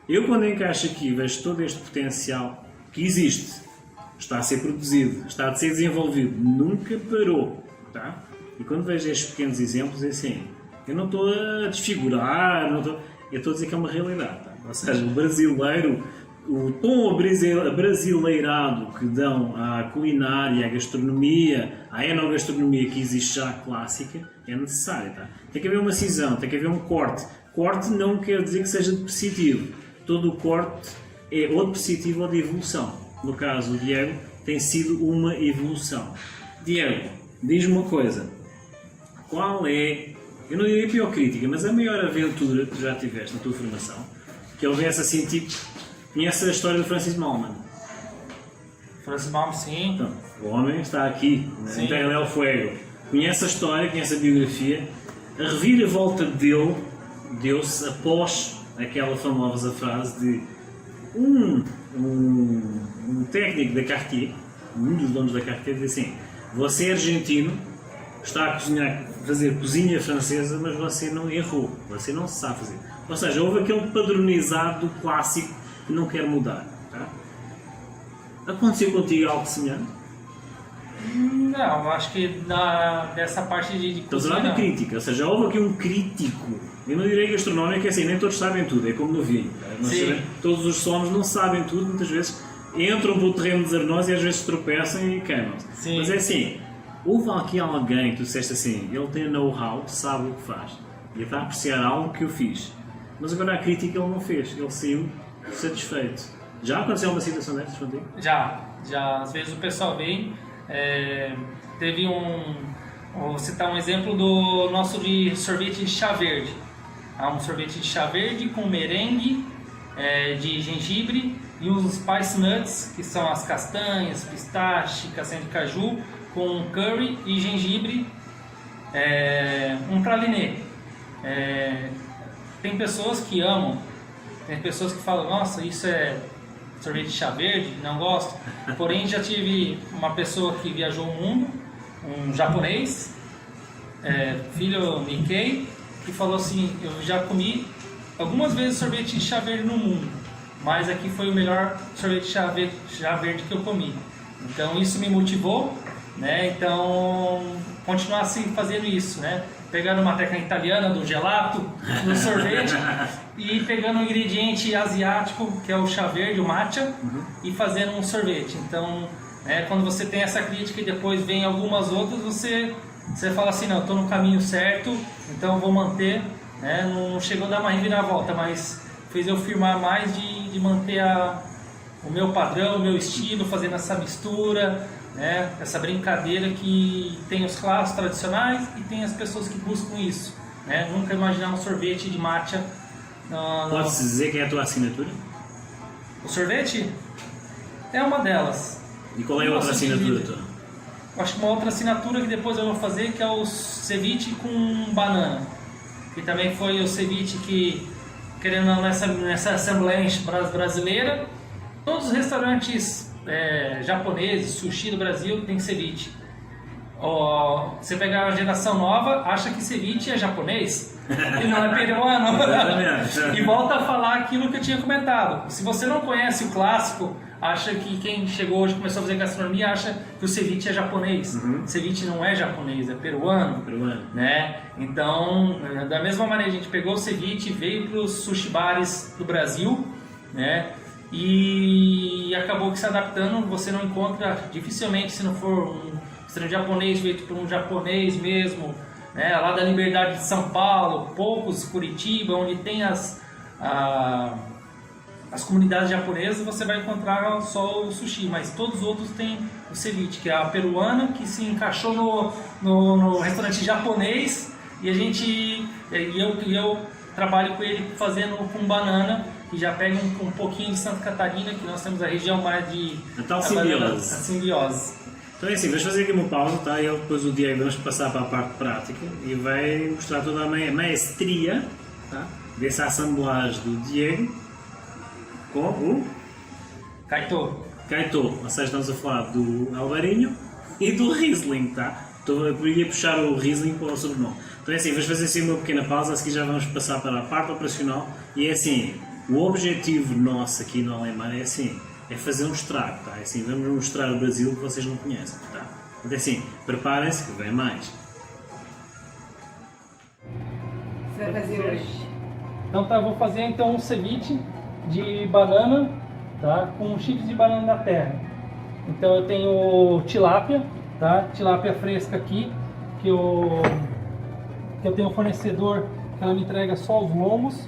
Eu, quando encaixo aqui, vejo todo este potencial que existe, está a ser produzido, está a ser desenvolvido, nunca parou, tá? E quando vejo estes pequenos exemplos, é assim, eu não estou a desfigurar, eu estou a dizer que é uma realidade, tá? Ou seja, o brasileiro, o tom abrasileirado que dão à culinária, à gastronomia, à enogastronomia que existe já clássica, é necessário, tá? Tem que haver uma cisão, tem que haver um corte. Corte não quer dizer que seja depreciativo. Todo o corte é ou depreciativo ou de evolução. No caso, o Diego tem sido uma evolução. Diego, diz-me uma coisa. Qual é, eu não diria a pior crítica, mas a maior aventura que já tiveste na tua formação, que houvesse assim, tipo, conhece a história do Francis Mallmann? Francis Mallmann, sim. Então, o homem está aqui, em Terra del Fuego. Conhece a história, conhece a biografia. A reviravolta dele deu-se após aquela famosa frase de um técnico da Cartier, um dos donos da Cartier, diz assim: você é argentino, está a cozinhar, fazer cozinha francesa, mas você não errou, você não se sabe fazer. Ou seja, houve aquele padronizado do clássico que não quer mudar. Tá? Aconteceu contigo algo semelhante? Não, acho que dessa parte de Estamos a falar de crítica, ou seja, houve aqui um crítico. Eu não direi gastronómico, é assim, nem todos sabem tudo, é como no vinho. Tá? Todos os somos não sabem tudo, muitas vezes entram pelo terreno desarenoso e às vezes tropeçam e queimam-se. Mas é assim, houve aqui alguém que tu disseste assim, ele tem know-how, sabe o que faz, e está a apreciar algo que eu fiz. Mas agora a crítica ele não fez, ele saiu satisfeito. Já aconteceu uma situação dessas contigo? Já. Às vezes o pessoal vem, teve vou citar um exemplo do nosso de sorvete de chá verde. Há um sorvete de chá verde com merengue de gengibre e os spice nuts, que são as castanhas, pistache, castanha de caju, com curry e gengibre, um pralinê. Tem pessoas que amam, tem pessoas que falam, nossa, isso é sorvete de chá verde, não gosto. Porém, já tive uma pessoa que viajou o mundo, um japonês, filho Nikkei, que falou assim, eu já comi algumas vezes sorvete de chá verde no mundo, mas aqui foi o melhor sorvete de chá verde que eu comi. Então isso me motivou, né? Então continuar assim fazendo isso, né? Pegando uma técnica italiana do gelato, do sorvete e pegando um ingrediente asiático que é o chá verde, o matcha, e fazendo um sorvete. Então, quando você tem essa crítica e depois vem algumas outras, você fala assim, não, estou no caminho certo, então vou manter, né? Não chegou a dar uma reviravolta, mas fez eu firmar mais de manter o meu padrão, o meu estilo, fazendo essa mistura, né? Essa brincadeira que tem os clássicos tradicionais e tem as pessoas que buscam isso, né? Nunca imaginar um sorvete de matcha. Pode-se dizer que é a tua assinatura? O sorvete é uma delas. E qual é a outra assinatura tua? Acho que uma outra assinatura que depois eu vou fazer, que é o ceviche com banana. Que também foi o ceviche que, querendo ou não, nessa assembleia brasileira, todos os restaurantes japoneses, sushi do Brasil, tem ceviche. Você pegar a geração nova, acha que ceviche é japonês e não é peruano. E volta a falar aquilo que eu tinha comentado. Se você não conhece o clássico, acha que quem chegou hoje começou a fazer gastronomia acha que o ceviche é japonês. O ceviche não é japonês, é peruano. Né? Então, da mesma maneira, a gente pegou o ceviche, veio para os sushi bares do Brasil, né? E acabou que se adaptando, você não encontra, dificilmente, se não for um restaurante japonês feito por um japonês mesmo, né? Lá da Liberdade de São Paulo, poucos, Curitiba, onde tem as comunidades japonesas, você vai encontrar só o sushi, mas todos os outros têm o ceviche, que é a peruana, que se encaixou no restaurante japonês, e eu trabalho com ele fazendo com banana, que já pega um pouquinho de Santa Catarina, que nós temos a região mais de... A tal simbiose. A simbiose. Então é assim, vamos fazer aqui uma pausa, tá? E depois o Diego vamos passar para a parte prática e vai mostrar toda a maestria, tá? Dessa assemblagem do Diego com o Kaito, ou seja, estamos a falar do Alvarinho e do Riesling, tá? Eu ia puxar o Riesling para o sobrenome. Então é assim, vamos fazer assim uma pequena pausa, a seguir já vamos passar para a parte operacional e é assim, o objetivo nosso aqui no Alemanha é assim, é fazer um estrago, tá? É assim, vamos mostrar o Brasil que vocês não conhecem, tá? Então é assim, preparem-se que vem mais. Você vai fazer hoje? Então tá, eu vou fazer então um ceviche de banana, tá? Com chips de banana da terra. Então eu tenho tilápia, tá? Tilápia fresca aqui, que eu tenho um fornecedor que ela me entrega só os lombos.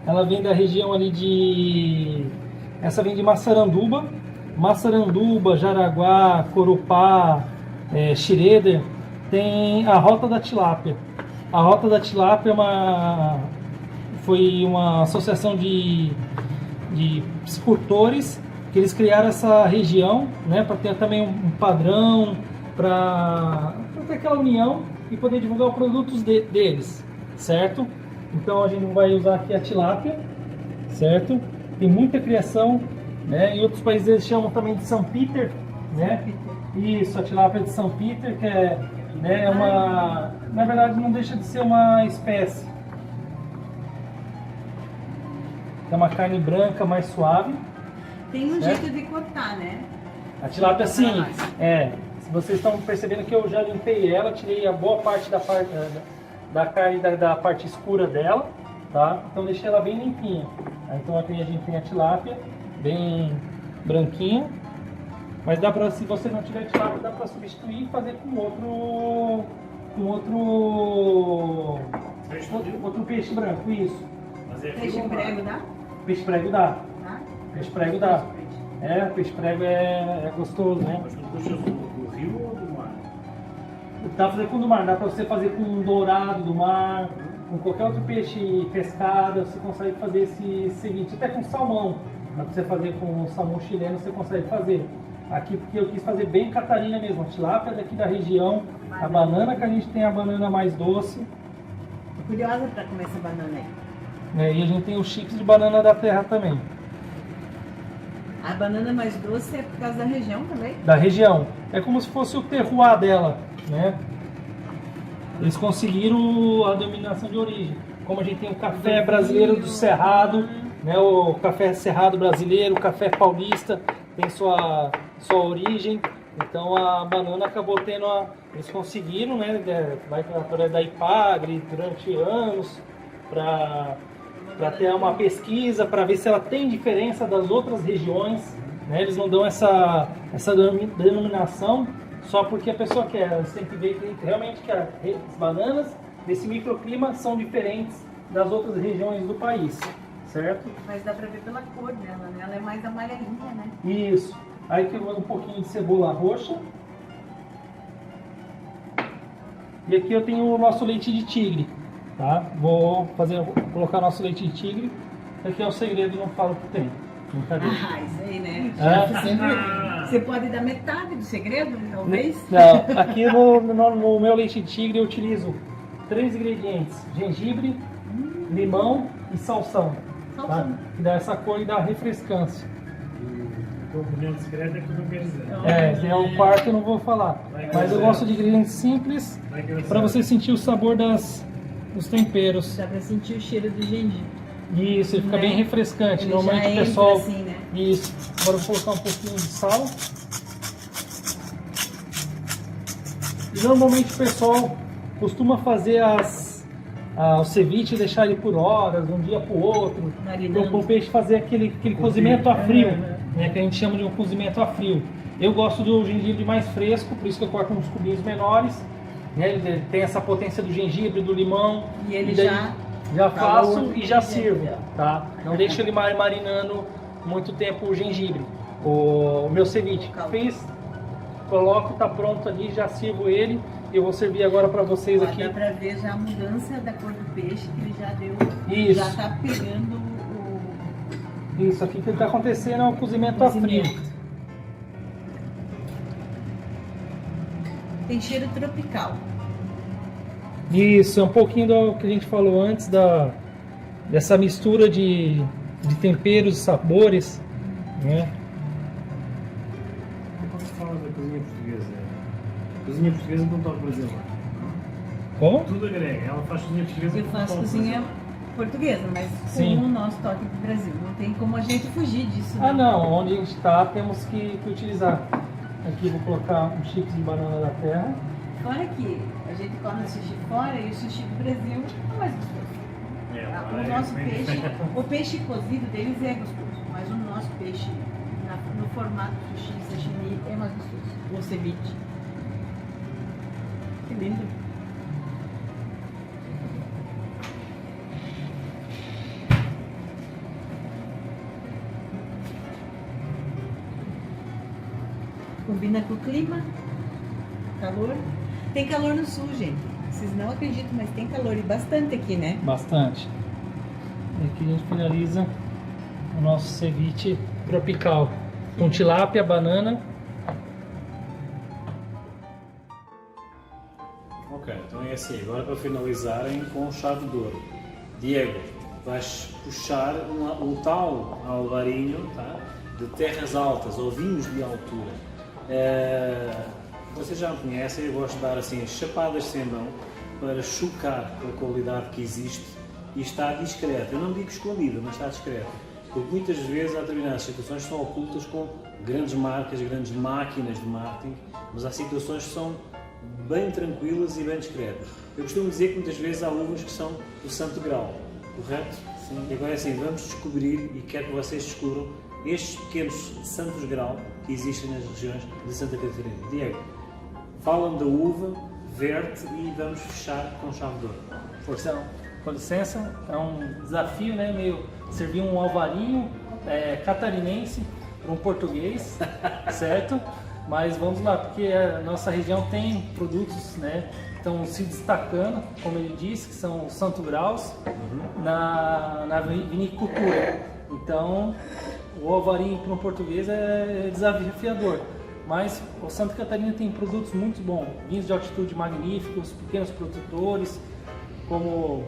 Ela vem da região ali de... Essa vem de Massaranduba, Jaraguá, Corupá, Xireder. Tem a Rota da Tilápia. A Rota da Tilápia foi uma associação de piscicultores que eles criaram essa região, né, para ter também um padrão, para ter aquela união e poder divulgar os produtos deles, certo? Então a gente vai usar aqui a tilápia, certo? Tem muita criação, né? Em outros países eles chamam também de São Peter, né? Isso, a tilápia de São Peter, que é, né, na verdade não deixa de ser uma espécie. É uma carne branca mais suave. Tem um jeito de cortar, né? A tilápia, sim, se vocês estão percebendo que eu já limpei ela, tirei a boa parte da carne da parte escura dela, tá? Então deixei ela bem limpinha. Então aqui a gente tem a tilápia, bem branquinha, mas dá pra, se você não tiver tilápia, dá pra substituir e fazer com outro peixe branco, isso. Peixe prego dá? Peixe prego dá. Peixe prego dá. Peixe prego é gostoso, né? Mas tu puxas do rio ou do mar? Dá pra fazer com o do mar, dá pra você fazer com um dourado do mar, com qualquer outro peixe pescado, você consegue fazer esse ceviche, até com salmão. Dá pra você fazer com salmão chileno, você consegue fazer. Aqui porque eu quis fazer bem Catarina mesmo, a tilápia daqui da região, a banana que a gente tem a banana mais doce. Tô curiosa pra comer essa banana aí. E a gente tem os chips de banana da terra também. A banana mais doce é por causa da região também? Da região. É como se fosse o terroir dela, né? Eles conseguiram a denominação de origem. Como a gente tem o café brasileiro do Cerrado, né? O café Cerrado brasileiro, o café paulista tem sua origem. Então a banana acabou tendo eles conseguiram, né? Vai através da IPAGRE durante anos para ter uma pesquisa, para ver se ela tem diferença das outras regiões, né? Eles não dão essa denominação só porque a pessoa quer, eles têm que ver que realmente que as bananas desse microclima são diferentes das outras regiões do país, certo? Mas dá para ver pela cor dela, né? Ela é mais amarelinha, né? Isso. Aí que eu mando um pouquinho de cebola roxa. E aqui eu tenho o nosso leite de tigre. Tá? Vou colocar nosso leite de tigre. Aqui é o segredo, não falo o que tem. Isso aí, né? Você pode dar metade do segredo, talvez? Não, aqui no meu leite de tigre eu utilizo 3 ingredientes: gengibre, limão e salsão. Tá? Que dá essa cor e dá refrescância. O primeiro segredo é que tu não quer dizer. Se é o quarto eu não vou falar. Mas eu gosto de ingredientes simples para você sentir o sabor dos temperos. Dá pra sentir o cheiro do gengibre. Isso, ele fica bem refrescante. Ele Normalmente já o pessoal entra assim, né? Isso. Agora eu vou colocar um pouquinho de sal. E normalmente o pessoal costuma fazer o ceviche e deixar ele por horas, um dia para o outro. Marinando. Para o peixe fazer aquele cozimento a frio, né, que a gente chama de um cozimento a frio. Eu gosto do gengibre mais fresco, por isso que eu corto uns cubinhos menores. Né, ele tem essa potência do gengibre, do limão. E ele daí já tá faço bom, e já né? sirvo, tá? Não deixo ele marinando muito tempo o gengibre. O meu ceviche fiz, coloco, tá pronto ali, já sirvo ele. E eu vou servir agora para vocês Ó, aqui. dá pra ver já a mudança da cor do peixe, que ele já deu. Isso. Já tá pegando o Isso aqui que está acontecendo é o cozimento a frio. cozimento. Tem cheiro tropical. Isso, é um pouquinho do que a gente falou antes, dessa mistura de temperos e sabores, né? Quando se fala da cozinha portuguesa, cozinha portuguesa com toque brasileiro. Como? Tudo agrega, ela faz cozinha portuguesa Eu com faço toque cozinha brasileiro. portuguesa, mas Sim. com o nosso toque do Brasil. Não tem como a gente fugir disso. Ah não, onde a gente está temos que utilizar. Aqui vou colocar um chips de banana da terra. Fora que a gente come o sushi fora e o sushi do Brasil é mais gostoso. O nosso peixe, o peixe cozido deles é gostoso, mas o nosso peixe no formato sushi, sashimi é mais gostoso. O ceviche. Que lindo. Combina com o clima, calor. Tem calor no sul, gente. Vocês não acreditam, mas tem calor e bastante aqui, né? Bastante. E aqui a gente finaliza o nosso ceviche tropical. Com tilápia, banana. Ok, então é assim, agora para finalizarem com chave de ouro. Diego, vais puxar um tal alvarinho, tá? De terras altas ou vinhos de altura. Vocês já me conhecem, eu gosto de dar assim chapadas sem mão para chocar com a qualidade que existe e está discreta. Eu não digo escondida, mas está discreta. Porque muitas vezes há determinadas situações que são ocultas com grandes marcas, grandes máquinas de marketing, mas há situações que são bem tranquilas e bem discretas. Eu costumo dizer que muitas vezes há uvas que são do santo grau, correto? Sim. E agora é assim, vamos descobrir e quero que vocês descubram estes pequenos santos grau que existem nas regiões de Santa Catarina. Diego, falam da uva, verde e vamos fechar com chave de ouro. Força, com licença, é um desafio, né? Meio servir um alvarinho catarinense para um português, certo? Mas vamos lá, porque a nossa região tem produtos, né? Estão se destacando, como ele disse, que são Santo Graus na vinicultura. Então, o alvarinho para um português é desafiador. Mas o Santa Catarina tem produtos muito bons, vinhos de altitude magníficos, pequenos produtores, como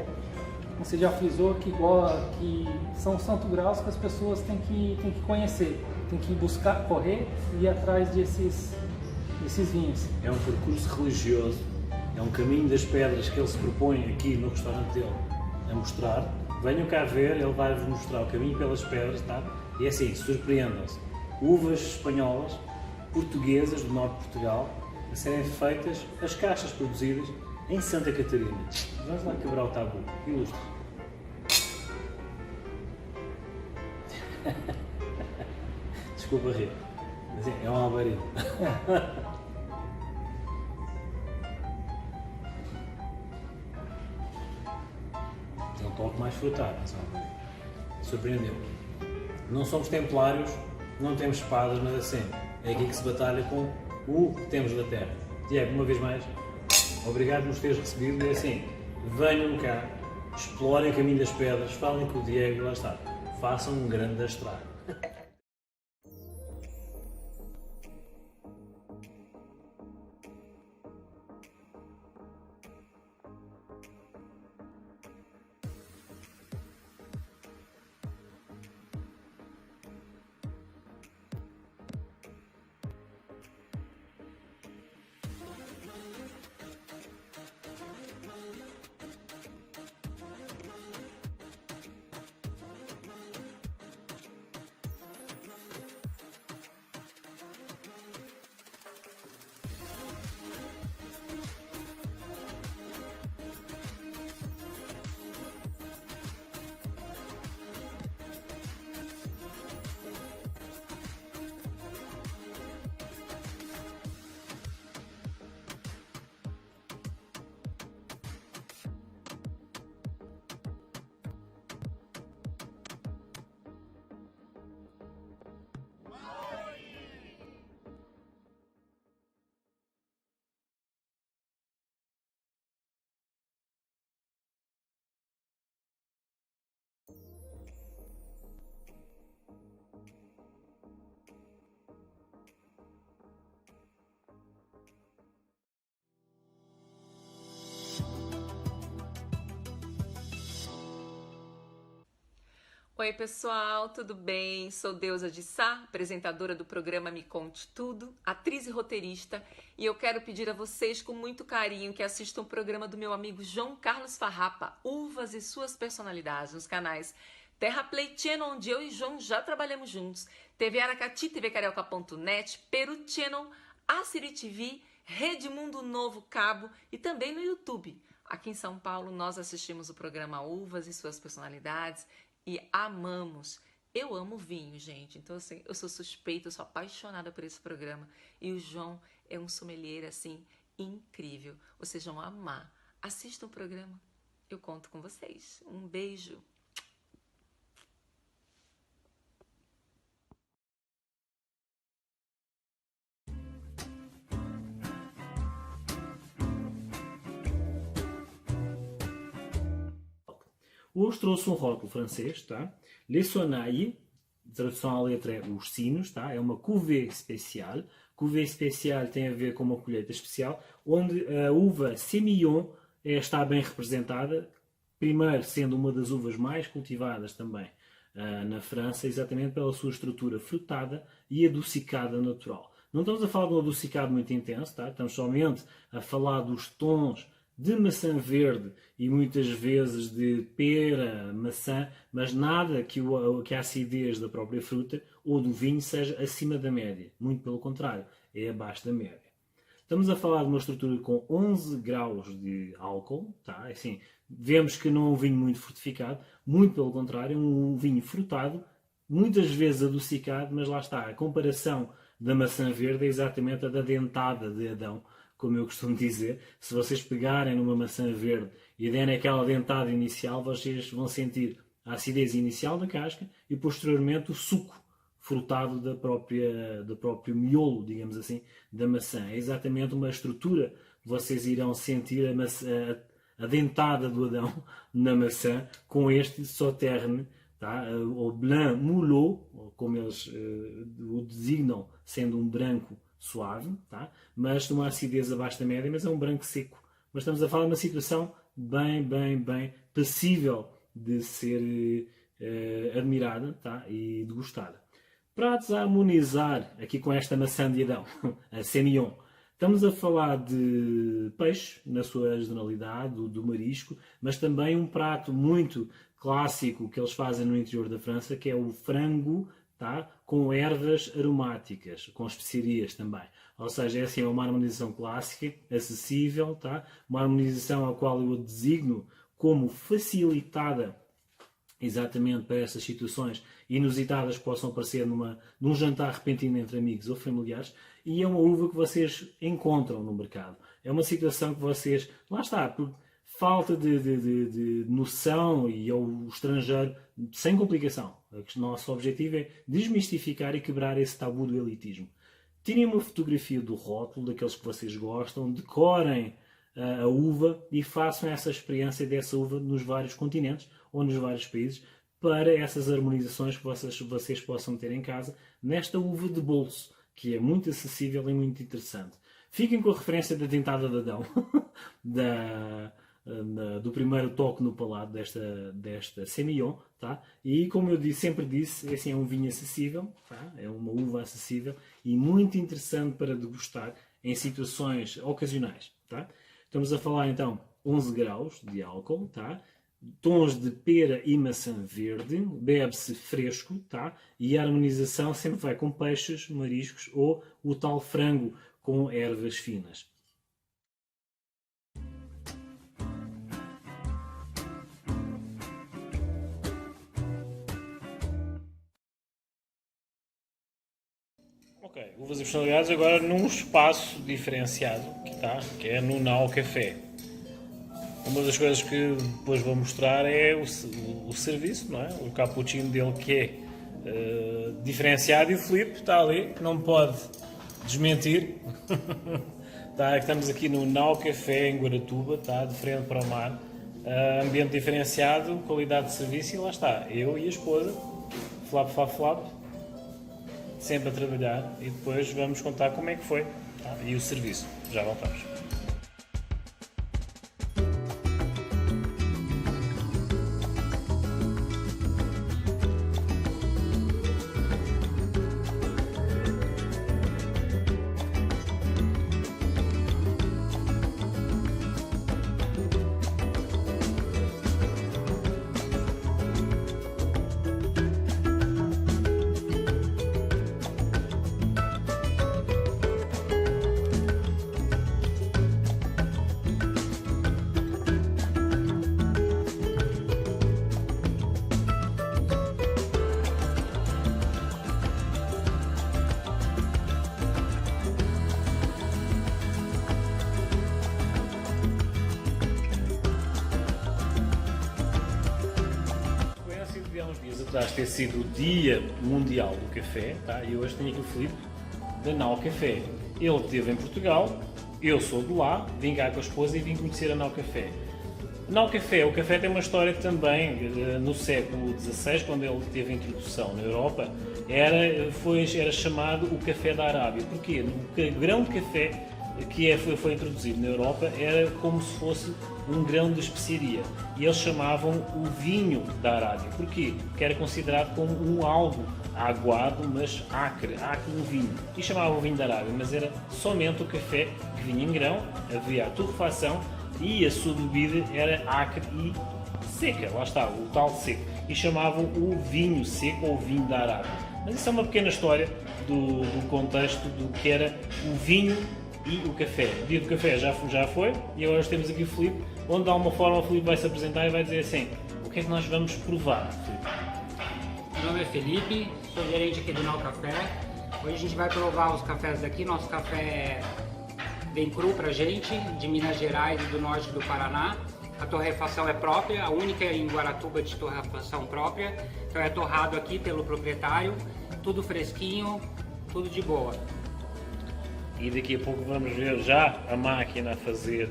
você já frisou, que são Santo Graus que as pessoas têm que conhecer, têm que buscar, correr e ir atrás desses vinhos. É um percurso religioso, é um caminho das pedras que ele se propõe aqui no restaurante dele a mostrar. Venham cá ver, ele vai-vos mostrar o caminho pelas pedras, tá? E é assim, surpreendam-se. Uvas espanholas, portuguesas do norte de Portugal, a serem feitas, as caixas produzidas em Santa Catarina. Vamos lá quebrar o tabu. Ilustre. Desculpa rir, mas é um alvarinho. Tem um toque mais frutado, mas é um alvarinho. Surpreendeu. Não somos templários, não temos espadas, mas assim, é aqui que se batalha com o que temos da terra. Diego, uma vez mais, obrigado por nos teres recebido e assim, venham cá, explorem o caminho das pedras, falem com o Diego e lá está, façam um grande astrago. Oi pessoal, tudo bem? Sou Deusa de Sá, apresentadora do programa Me Conte Tudo, atriz e roteirista, e eu quero pedir a vocês com muito carinho que assistam o programa do meu amigo João Carlos Farrapa, Uvas e Suas Personalidades, nos canais Terra Play Channel, onde eu e João já trabalhamos juntos, TV Aracati, TV Carioca.net, Peru Channel, Aciri TV, Rede Mundo Novo Cabo e também no YouTube. Aqui em São Paulo nós assistimos o programa Uvas e Suas Personalidades e amamos. Eu amo vinho, gente. Então, assim, eu sou suspeita, eu sou apaixonada por esse programa. E o João é um sommelier, assim, incrível. Vocês vão amar. Assistam o programa. Eu conto com vocês. Um beijo. Hoje trouxe um rótulo francês, tá? Les Sonnailles, tradução à letra é os sinos, tá? É uma cuvée especial. Cuvée especial tem a ver com uma colheita especial, onde a uva Sémillon está bem representada, primeiro sendo uma das uvas mais cultivadas também na França, exatamente pela sua estrutura frutada e adocicada natural. Não estamos a falar de um adocicado muito intenso, tá? Estamos somente a falar dos tons de maçã verde e muitas vezes de pera, maçã, mas nada que a acidez da própria fruta ou do vinho seja acima da média. Muito pelo contrário, é abaixo da média. Estamos a falar de uma estrutura com 11 graus de álcool, tá? Assim, vemos que não é um vinho muito fortificado, muito pelo contrário, é um vinho frutado, muitas vezes adocicado, mas lá está, a comparação da maçã verde é exatamente a da dentada de Adão, como eu costumo dizer. Se vocês pegarem numa maçã verde e derem aquela dentada inicial, vocês vão sentir a acidez inicial da casca e posteriormente o suco frutado do próprio miolo, digamos assim, da maçã. É exatamente uma estrutura que vocês irão sentir a dentada do Adão na maçã com este sauterne, tá? O blanc moulot, como eles o designam, sendo um branco suave, tá? Mas de uma acidez abaixo da média, mas é um branco seco. Mas estamos a falar de uma situação bem passível de ser admirada, tá? E degustada. Para desarmonizar aqui com esta maçã de Adão, a Sémillon, estamos a falar de peixe, na sua generalidade, do marisco, mas também um prato muito clássico que eles fazem no interior da França, que é o frango, tá? Com ervas aromáticas, com especiarias também. Ou seja, essa é uma harmonização clássica, acessível, tá? Uma harmonização a qual eu designo como facilitada exatamente para essas situações inusitadas que possam aparecer num jantar repentino entre amigos ou familiares, e é uma uva que vocês encontram no mercado. É uma situação que vocês, lá está, por falta de noção e ao estrangeiro, sem complicação. O nosso objetivo é desmistificar e quebrar esse tabu do elitismo. Tirem uma fotografia do rótulo, daqueles que vocês gostam, decorem a uva e façam essa experiência dessa uva nos vários continentes ou nos vários países para essas harmonizações que vocês possam ter em casa nesta uva de bolso, que é muito acessível e muito interessante. Fiquem com a referência da dentada de Adão, do primeiro toque no palato desta Sémillon, tá? E como eu sempre disse, esse é um vinho acessível, tá? É uma uva acessível e muito interessante para degustar em situações ocasionais, tá? Estamos a falar então 11 graus de álcool, tá? Tons de pera e maçã verde, bebe-se fresco, tá? E a harmonização sempre vai com peixes, mariscos ou o tal frango com ervas finas. Ok, uvas e personalidades agora num espaço diferenciado que é no Now Café. Uma das coisas que depois vou mostrar é o serviço, não é? O cappuccino dele que é diferenciado, e o Filipe está ali, que não pode desmentir. Estamos aqui no Now Café em Guaratuba, de frente para o mar. Ambiente diferenciado, qualidade de serviço, e lá está, eu e a esposa, flap, sempre a trabalhar, e depois vamos contar como é que foi, e o serviço. Já voltamos. recordaste ter sido o Dia Mundial do Café, tá? E hoje tenho aqui o Filipe da Nau Café. Ele esteve em Portugal, eu sou de lá, vim cá com a esposa e vim conhecer a Nau Café. Nau Café, o café tem uma história também, no século XVI, quando ele teve a introdução na Europa, era chamado o café da Arábia. Porquê? O grão de café que foi introduzido na Europa era como se fosse um grão de especiaria. E eles chamavam o vinho da Arábia. Porquê? Porque era considerado como um algo aguado, mas acre no vinho. E chamavam o vinho da Arábia, mas era somente o café que vinha em grão, havia a torrefação e a sua bebida era acre e seca, lá está, o tal seco. E chamavam o vinho seco ou vinho da Arábia. Mas isso é uma pequena história do contexto do que era o vinho e o café. O dia do café já foi e agora temos aqui o Filipe, onde de alguma forma o Filipe vai se apresentar e vai dizer assim: o que é que nós vamos provar, Filipe? Meu nome é Felipe, sou gerente aqui do Nau Café. Hoje a gente vai provar os cafés daqui. Nosso café vem cru pra gente, de Minas Gerais e do norte do Paraná. A torrefação é própria, a única em Guaratuba de torrefação própria. Então é torrado aqui pelo proprietário, tudo fresquinho, tudo de boa. E daqui a pouco vamos ver já a máquina a fazer,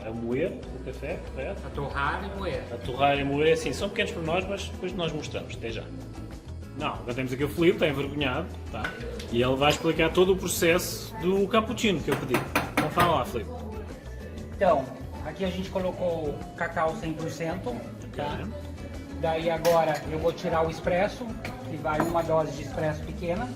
a moer o café, correto? A torrar e moer. A torrar e moer, sim, são pequenos por nós, mas depois nós mostramos, até já. Não, agora temos aqui o Filipe, está envergonhado, tá? E ele vai explicar todo o processo do cappuccino que eu pedi. Então fala lá, Filipe. Então, aqui a gente colocou cacau 100%, tá? Daí agora eu vou tirar o expresso, que vai uma dose de expresso pequena.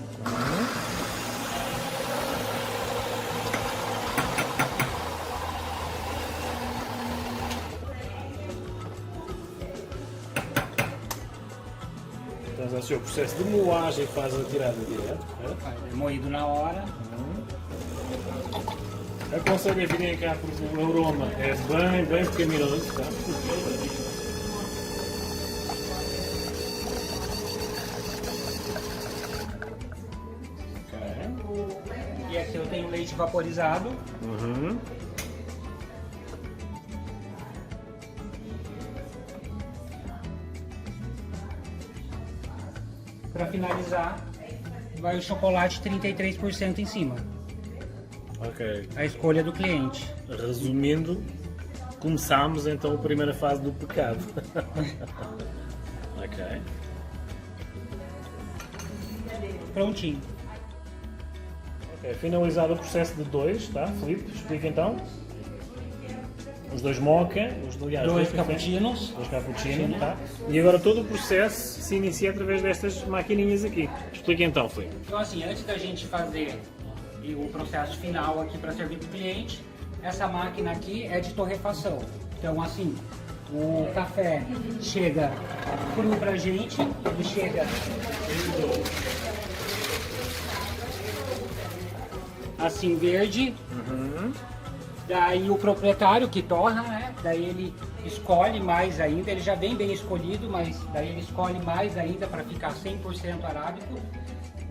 Então, o seu processo de moagem faz a tirada direto, correto? É moído na hora. Aconselho a virem cá porque o aroma é bem pecaminoso, tá? E aqui eu tenho leite vaporizado. Para finalizar, vai o chocolate 33% em cima. Ok. A escolha do cliente. Resumindo, começámos então a primeira fase do pecado. Ok. Prontinho. Ok, finalizado o processo de dois, tá? Filipe, explica então. Os dois mocha, Dois cappuccinos. Dois cappuccinos, tá? E agora todo o processo se inicia através destas maquininhas aqui. Explica então, Filipe. Então assim, antes da gente fazer o processo final aqui para servir para o cliente, essa máquina aqui é de torrefação. Então assim, o café chega cru pra gente, ele chega assim verde. Daí o proprietário que torra, né? Daí ele escolhe mais ainda, ele já vem bem escolhido, mas daí ele escolhe mais ainda para ficar 100% arábico.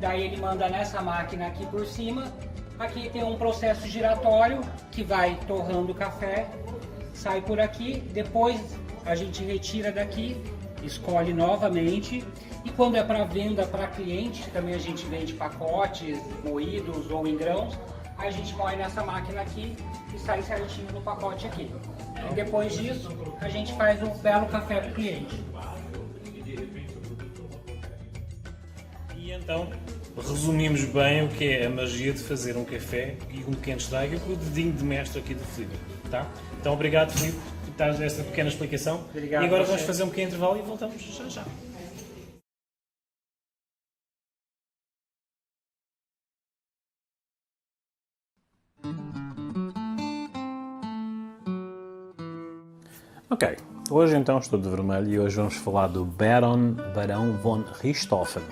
Daí ele manda nessa máquina aqui por cima. Aqui tem um processo giratório que vai torrando o café, sai por aqui, depois a gente retira daqui, escolhe novamente. E quando é para venda para cliente, também a gente vende pacotes moídos ou em grãos. A gente moe nessa máquina aqui e sai certinho no pacote aqui. E depois disso, a gente faz um belo café para o cliente. E então, resumimos bem o que é a magia de fazer um café e um pequeno destaque com o dedinho de mestre aqui do Filipe, tá? Então, obrigado, Filipe, por estás nesta pequena explicação. Obrigado, e agora você. vamos fazer um pequeno intervalo e voltamos já. Ok, hoje então estou de vermelho e hoje vamos falar do Barão von Richthofen.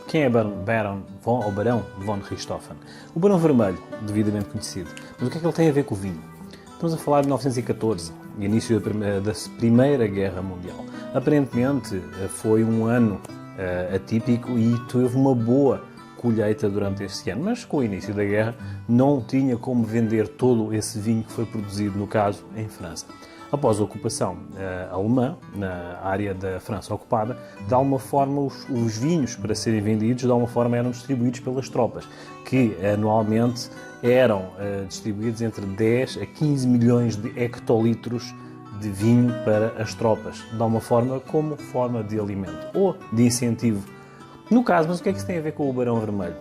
Quem é Barão von Richthofen? O Barão Vermelho, devidamente conhecido. Mas o que é que ele tem a ver com o vinho? Estamos a falar de 1914, início da Primeira Guerra Mundial. Aparentemente foi um ano atípico e teve uma boa colheita durante este ano, mas com o início da guerra não tinha como vender todo esse vinho que foi produzido, no caso, em França. Após a ocupação alemã, na área da França ocupada, de alguma forma os vinhos para serem vendidos, de alguma forma eram distribuídos pelas tropas, que anualmente eram distribuídos entre 10 a 15 milhões de hectolitros de vinho para as tropas, de alguma forma como forma de alimento ou de incentivo. No caso, mas o que é que isso tem a ver com o Barão Vermelho?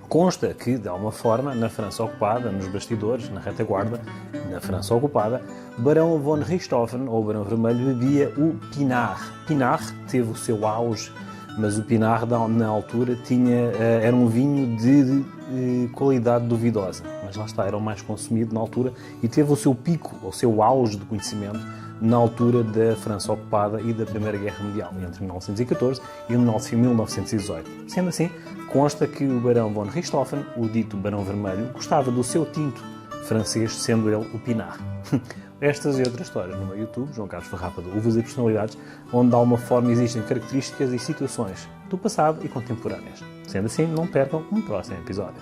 Consta que, de alguma forma, na França ocupada, nos bastidores, na retaguarda, na França ocupada, Barão von Richthofen, ou Barão Vermelho, bebia o Pinard. Pinard teve o seu auge, mas o Pinard, na altura, era um vinho de qualidade duvidosa. Mas lá está, era o mais consumido na altura e teve o seu pico, o seu auge de conhecimento, na altura da França ocupada e da Primeira Guerra Mundial, entre 1914 e 1918. Sendo assim, consta que o Barão von Richthofen, o dito Barão Vermelho, gostava do seu tinto francês, sendo ele o Pinard. Estas e outras histórias no meu YouTube, João Carlos Farrapa do Uvas e Personalidades, onde de alguma forma existem características e situações do passado e contemporâneas. Sendo assim, não percam um próximo episódio.